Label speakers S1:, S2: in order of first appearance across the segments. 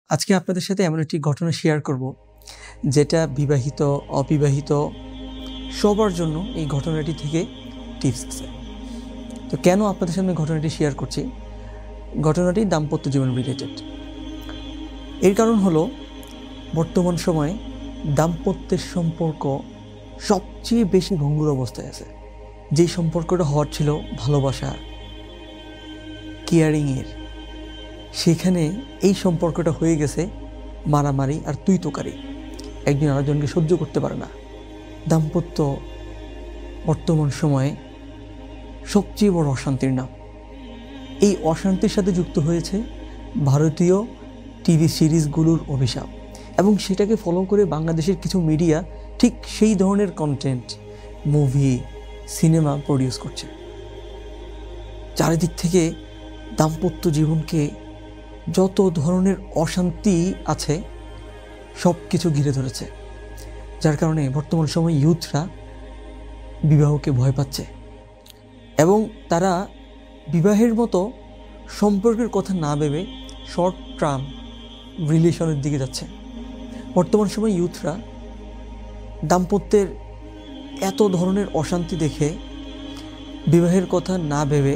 S1: আজকে আপনাদের সাথে এমন একটি ঘটনা শেয়ার করব যেটা বিবাহিত অবিবাহিত সবার জন্য এই ঘটনাটি থেকে টিপস আছে। তো কেন আপনাদের সামনে ঘটনাটি শেয়ার করছি, ঘটনাটি দাম্পত্য জীবন রিলেটেড। এর কারণ হলো বর্তমান সময়ে দাম্পত্যের সম্পর্ক সবচেয়ে বেশি ভঙ্গুর অবস্থায় আছে। যেই সম্পর্কটা হওয়ার ছিল ভালোবাসা, কেয়ারিংয়ের, সেখানে এই সম্পর্কটা হয়ে গেছে মারামারি আর তুই তোকারি। একজন আরেকজনকে সহ্য করতে পারে না। দাম্পত্য বর্তমান সময়ে সবচেয়ে বড় অশান্তির নাম। এই অশান্তির সাথে যুক্ত হয়েছে ভারতীয় টিভি সিরিজগুলোর অভিশাপ, এবং সেটাকে ফলো করে বাংলাদেশের কিছু মিডিয়া ঠিক সেই ধরনের কন্টেন্ট, মুভি, সিনেমা প্রডিউস করছে। চারিদিক থেকে দাম্পত্য জীবনকে যত ধরনের অশান্তি আছে সব কিছু ঘিরে ধরেছে, যার কারণে বর্তমান সময়ে ইউথরা বিবাহকে ভয় পাচ্ছে এবং তারা বিবাহের মতো সম্পর্কের কথা না ভেবে শর্ট টার্ম রিলেশনের দিকে যাচ্ছে। বর্তমান সময়ে ইউথরা দাম্পত্যের এত ধরনের অশান্তি দেখে বিবাহের কথা না ভেবে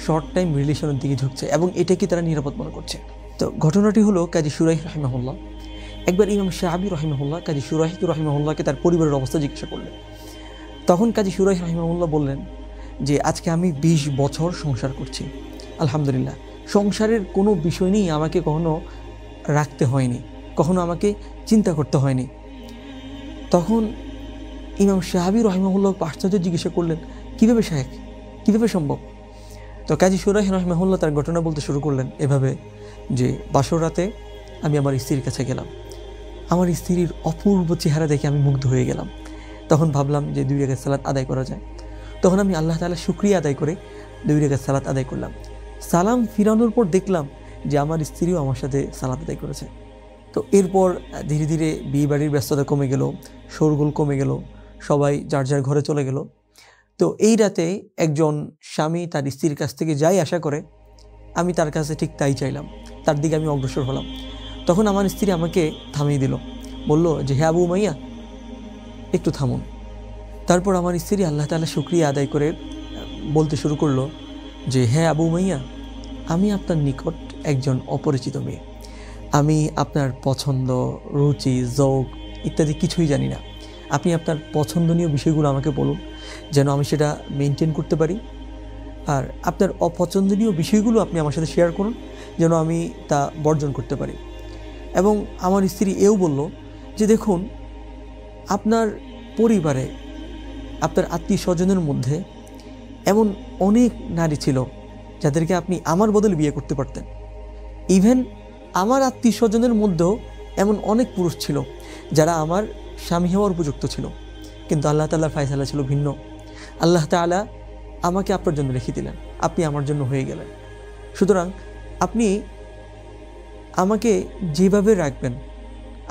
S1: শর্ট টাইম রিলেশনের দিকে ঝুঁকছে, এবং এটাকে তারা নিরাপদ মনে করছে। তো ঘটনাটি হলো কাজী শুরাইহ রাহিমাহুল্লাহ একবার ইমাম শাআবী রাহিমাহুল্লাহ কাজী শুরাইহ রাহিমাহুল্লাহকে তার পরিবারের অবস্থা জিজ্ঞাসা করলেন। তখন কাজী শুরাইহ রাহিমাহুল্লাহ বললেন যে আজকে আমি 20 বছর সংসার করছি, আলহামদুলিল্লাহ। সংসারের কোনো বিষয় নিয়ে আমাকে কখনো রাখতে হয়নি, কখনো আমাকে চিন্তা করতে হয়নি। তখন ইমাম শাআবী রাহিমাহুল্লাহ আশ্চর্য জিজ্ঞাসা করলেন, কীভাবে শায়েখ, কীভাবে সম্ভব? তো কাজী শুরাইহ রাহিমাহুল্লাহ তার ঘটনা বলতে শুরু করলেন এভাবে যে বাসর রাতে আমি আমার স্ত্রীর কাছে গেলাম। আমার স্ত্রীর অপূর্ব চেহারা দেখে আমি মুগ্ধ হয়ে গেলাম। তখন ভাবলাম যে 2 রাকাত সালাত আদায় করা যায়। তখন আমি আল্লাহ তাআলা শুকরিয়া আদায় করে 2 রাকাত সালাত আদায় করলাম। সালাম ফিরানোর পর দেখলাম যে আমার স্ত্রীও আমার সাথে সালাত আদায় করেছে। তো এরপর ধীরে ধীরে বিয়ে বাড়ির ব্যস্ততা কমে গেল, শোরগোল কমে গেল, সবাই যার যার ঘরে চলে গেল। তো এই রাতে একজন স্বামী তার স্ত্রীর কাছ থেকে যাই আশা করে, আমি তার কাছে ঠিক তাই চাইলাম, তার দিকে আমি অগ্রসর হলাম। তখন আমার স্ত্রী আমাকে থামিয়ে দিল, বলল যে হে আবু উমাইয়া, একটু থামুন। তারপর আমার স্ত্রী আল্লাহ তাআলা শুকরিয়া আদায় করে বলতে শুরু করলো যে হ্যাঁ আবু উমাইয়া, আমি আপনার নিকট একজন অপরিচিত মেয়ে। আমি আপনার পছন্দ, রুচি, যৌক ইত্যাদি কিছুই জানি না। আপনি আপনার পছন্দনীয় বিষয়গুলো আমাকে বলুন, যেন আমি সেটা মেনটেন করতে পারি। আর আপনার অপছন্দনীয় বিষয়গুলো আপনি আমার সাথে শেয়ার করুন, যেন আমি তা বর্জন করতে পারি। এবং আমার স্ত্রী এও বলল যে দেখুন, আপনার পরিবারে, আপনার আত্মীয় স্বজনের মধ্যে এমন অনেক নারী ছিল যাদেরকে আপনি আমার বদলে বিয়ে করতে পারতেন। ইভেন আমার আত্মীয় স্বজনের মধ্যেও এমন অনেক পুরুষ ছিল যারা আমার স্বামী হওয়ার উপযুক্ত ছিল, কিন্তু আল্লাহ তাআলার ফায়সালা ছিল ভিন্ন। আল্লাহ তাআলা আমাকে আপনার জন্য রেখে দিলেন, আপনি আমার জন্য হয়ে গেলেন। সুতরাং আপনি আমাকে যেভাবে রাখবেন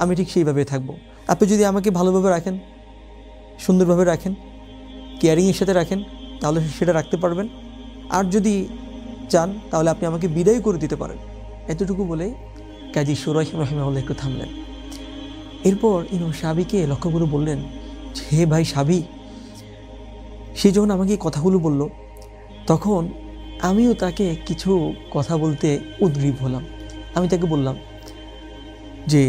S1: আমি ঠিক সেইভাবে থাকবো। আপনি যদি আমাকে ভালোভাবে রাখেন, সুন্দরভাবে রাখেন, কেয়ারিংয়ের সাথে রাখেন, তাহলে সেটা রাখতে পারবেন। আর যদি চান তাহলে আপনি আমাকে বিদায় করে দিতে পারেন। এতটুকু বলে কাজী শুরাইহ রাহিমাহুল্লাহ একটু থামলেন। এরপর ইমাম শাআবীকে লক্ষ্য করে বললেন, হে ভাই শাআবী। সে যখন আমাকে এই কথাগুলো বলল, তখন আমিও তাকে কিছু কথা বলতে উদ্গ্রীব হলাম। আমি তাকে বললাম যে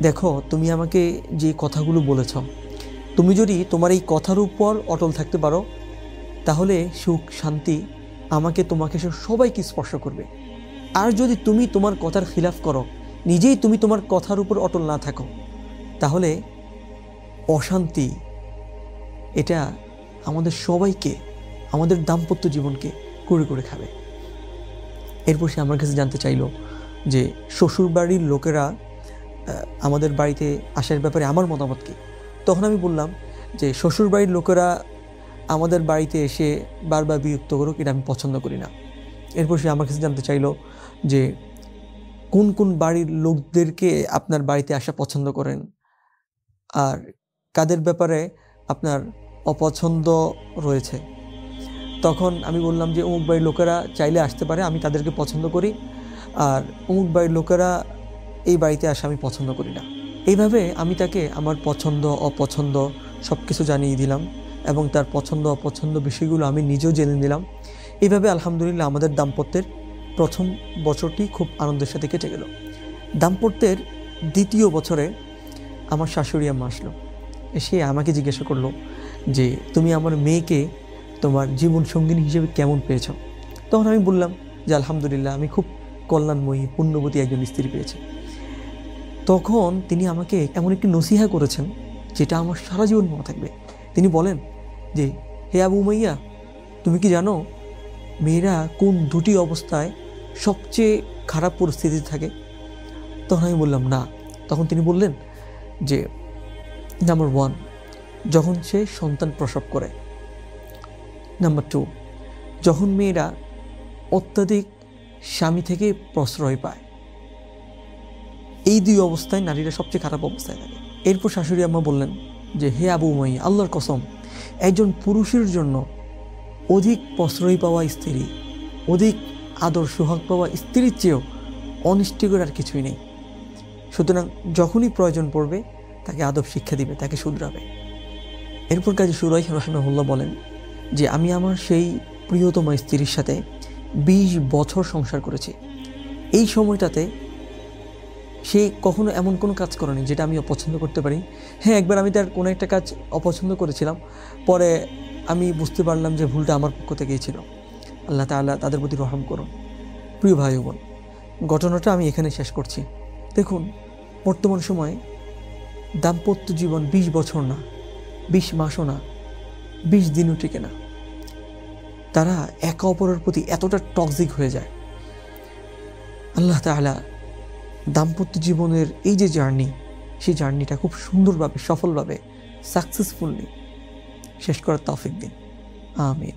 S1: দেখো, তুমি আমাকে যে কথাগুলো বলেছ, তুমি যদি তোমার এই কথার উপর অটল থাকতে পারো, তাহলে সুখ শান্তি আমাকে, তোমাকে, সবাইকে স্পর্শ করবে। আর যদি তুমি তোমার কথার খিলাফ করো, নিজেই তুমি তোমার কথার উপর অটল না থাকো, তাহলে অশান্তি এটা আমাদের সবাইকে, আমাদের দাম্পত্য জীবনকে কুড়ে করে খাবে। এরপর সে আমার কাছে জানতে চাইল যে শ্বশুর বাড়ির লোকেরা আমাদের বাড়িতে আসার ব্যাপারে আমার মতামত কী। তখন আমি বললাম যে শ্বশুর বাড়ির লোকেরা আমাদের বাড়িতে এসে বারবার বিরক্ত করুক, এটা আমি পছন্দ করি না। এরপর সে আমার কাছে জানতে চাইল যে কোন কোন বাড়ির লোকদেরকে আপনার বাড়িতে আসা পছন্দ করেন, আর কাদের ব্যাপারে আপনার অপছন্দ রয়েছে। তখন আমি বললাম যে অমুক বাড়ির লোকেরা চাইলে আসতে পারে, আমি তাদেরকে পছন্দ করি। আর অমুক বাড়ির লোকেরা এই বাড়িতে আসা আমি পছন্দ করি না। এইভাবে আমি তাকে আমার পছন্দ অপছন্দ সব কিছু জানিয়ে দিলাম এবং তার পছন্দ অপছন্দ বিষয়গুলো আমি নিজেও জেনে নিলাম। এইভাবে আলহামদুলিল্লাহ আমাদের দাম্পত্যের প্রথম বছরটি খুব আনন্দের সাথে কেটে গেল। দাম্পত্যের দ্বিতীয় বছরে আমার শাশুড়ি আম্মা আসলো, এসে আমাকে জিজ্ঞাসা করলো যে তুমি আমার মেয়েকে তোমার জীবন সঙ্গিনী হিসেবে কেমন পেয়েছ? তখন আমি বললাম যে আলহামদুলিল্লাহ আমি খুব কল্যাণময়ী পুণ্যবতী একজন স্ত্রী পেয়েছি। তখন তিনি আমাকে এমন একটি নসিহা করেছেন যেটা আমার সারা জীবন মনে থাকবে। তিনি বলেন যে হে আবু উমাইয়া, তুমি কি জানো মেয়েরা কোন দুটি অবস্থায় সবচেয়ে খারাপ পরিস্থিতিতে থাকে? তখন আমি বললাম না। তখন তিনি বললেন যে নাম্বার 1, যখন সে সন্তান প্রসব করে। নাম্বার 2, যখন মেয়েরা অত্যাধিক স্বামী থেকে প্রশ্রয় পায়। এই দুই অবস্থায় নারীরা সবচেয়ে খারাপ অবস্থায় থাকে। এরপর শাশুড়ি আম্মা বললেন যে হে আবু উমাইয়া, আল্লাহর কসম, একজন পুরুষের জন্য অধিক প্রশ্রয় পাওয়া স্ত্রী, অধিক আদর সোহাগ পাওয়া স্ত্রীর চেয়েও অনিষ্টিকর আর কিছুই নেই। সুতরাং যখনই প্রয়োজন পড়বে তাকে আদব শিক্ষা দিবে, তাকে শুধরাবে। এরপর কাজী সুরাইহ রাহিমাহুল্লাহ বলেন যে আমি আমার সেই প্রিয়তমা স্ত্রীর সাথে 20 বছর সংসার করেছি। এই সময়টাতে সে কখনো এমন কোনো কাজ করেনি যেটা আমি অপছন্দ করতে পারি। হ্যাঁ, একবার আমি তার কোনো একটা কাজ অপছন্দ করেছিলাম, পরে আমি বুঝতে পারলাম যে ভুলটা আমার পক্ষ থেকেই ছিল। আল্লাহ তাআলা তাদের প্রতি রহম করুন। প্রিয় ভাই বোন, ঘটনাটা আমি এখানে শেষ করছি। দেখুন, বর্তমান সময়ে দাম্পত্য জীবন 20 বছর না, 20 মাসও না, 20 দিনও টিকে না। তারা একে অপরের প্রতি এতটা টক্সিক হয়ে যায়। আল্লাহ তাআলা দাম্পত্য জীবনের এই যে জার্নি, সেই জার্নিটা খুব সুন্দরভাবে সফলভাবে সাকসেসফুলি শেষ করার তৌফিক দিন। আমিন।